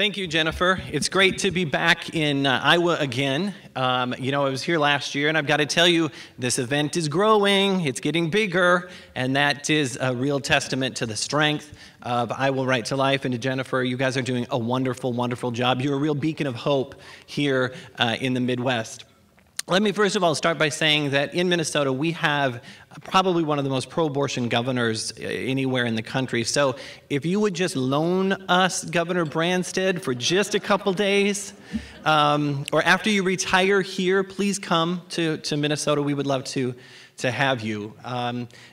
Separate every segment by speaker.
Speaker 1: Thank you, Jennifer. It's great to be back in Iowa again. I was here last year, and I've got to tell you, this event is growing, it's getting bigger, and that is a real testament to the strength of Iowa Right to Life. And to Jennifer, you guys are doing a wonderful, wonderful job. You're a real beacon of hope here in the Midwest. Let me first of all start by saying that in Minnesota, we have probably one of the most pro-abortion governors anywhere in the country. So if you would just loan us Governor Branstad for just a couple days, or after you retire here, please come to Minnesota. We would love to have you,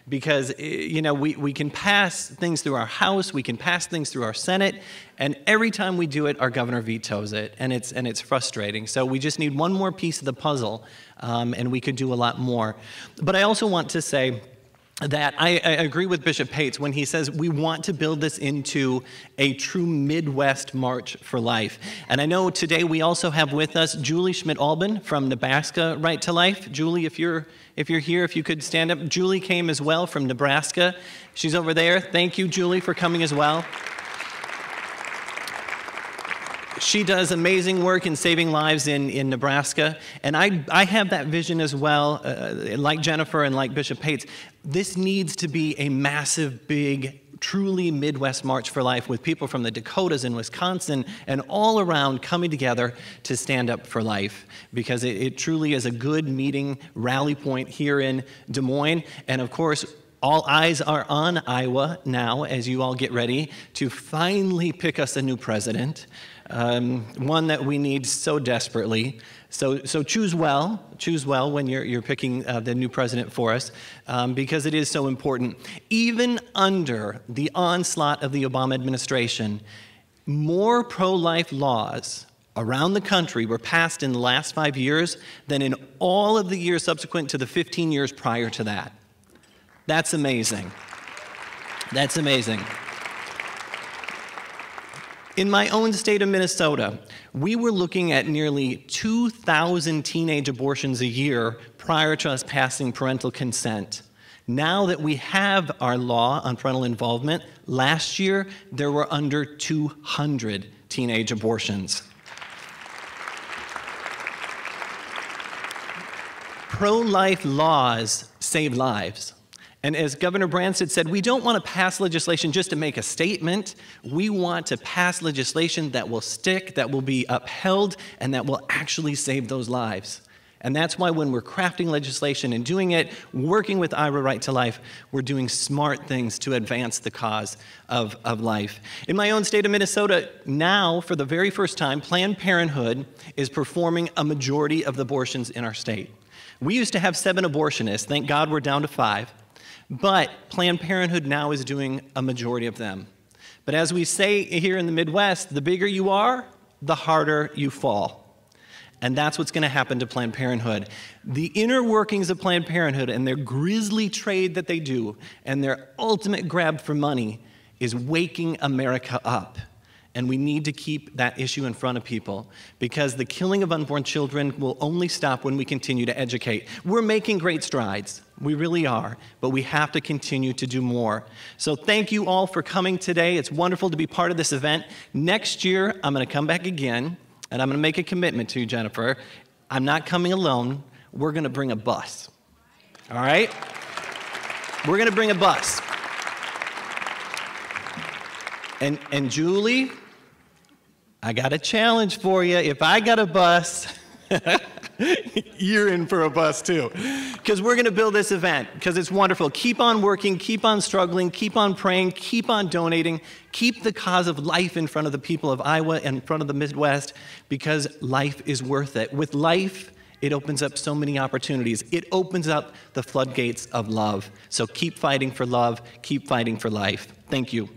Speaker 1: because we can pass things through our House, we can pass things through our Senate, and every time we do it, our governor vetoes it, and it's frustrating. So we just need one more piece of the puzzle, and we could do a lot more. But I also want to say that I agree with Bishop Pates when he says we want to build this into a true Midwest March for Life. And I know today we also have with us Julie Schmidt-Albin from Nebraska Right to Life. Julie, if you're here, if you could stand up. Julie came as well from Nebraska. She's over there. Thank you, Julie, for coming as well. She does amazing work in saving lives in Nebraska, and I have that vision as well, like Jennifer and like Bishop Pates. This needs to be a massive, big, truly Midwest March for Life with people from the Dakotas and Wisconsin and all around coming together to stand up for life, because it truly is a good meeting rally point here in Des Moines. And of course, all eyes are on Iowa now as you all get ready to finally pick us a new president. One that we need so desperately. So choose well when you're picking the new president for us, because it is so important. Even under the onslaught of the Obama administration, more pro-life laws around the country were passed in the last 5 years than in all of the years subsequent to the 15 years prior to that. That's amazing. That's amazing. In my own state of Minnesota, we were looking at nearly 2,000 teenage abortions a year prior to us passing parental consent. Now that we have our law on parental involvement, last year there were under 200 teenage abortions. Pro-life laws save lives. And as Governor Branstad said, we don't want to pass legislation just to make a statement. We want to pass legislation that will stick, that will be upheld, and that will actually save those lives. And that's why when we're crafting legislation and doing it, working with Iowa Right to Life, we're doing smart things to advance the cause of life. In my own state of Minnesota, now, for the very first time, Planned Parenthood is performing a majority of the abortions in our state. We used to have 7 abortionists. Thank God we're down to 5. But Planned Parenthood now is doing a majority of them. But as we say here in the Midwest, the bigger you are, the harder you fall. And that's what's going to happen to Planned Parenthood. The inner workings of Planned Parenthood and their grisly trade that they do and their ultimate grab for money is waking America up. And we need to keep that issue in front of people, because the killing of unborn children will only stop when we continue to educate. We're making great strides. We really are. But we have to continue to do more. So thank you all for coming today. It's wonderful to be part of this event. Next year, I'm going to come back again, and I'm going to make a commitment to you, Jennifer. I'm not coming alone. We're going to bring a bus. All right? We're going to bring a bus. And Julie, I got a challenge for you. If I got a bus, you're in for a bus too. Because we're going to build this event, because it's wonderful. Keep on working, keep on struggling, keep on praying, keep on donating, keep the cause of life in front of the people of Iowa and in front of the Midwest, because life is worth it. With life, it opens up so many opportunities. It opens up the floodgates of love. So keep fighting for love, keep fighting for life. Thank you.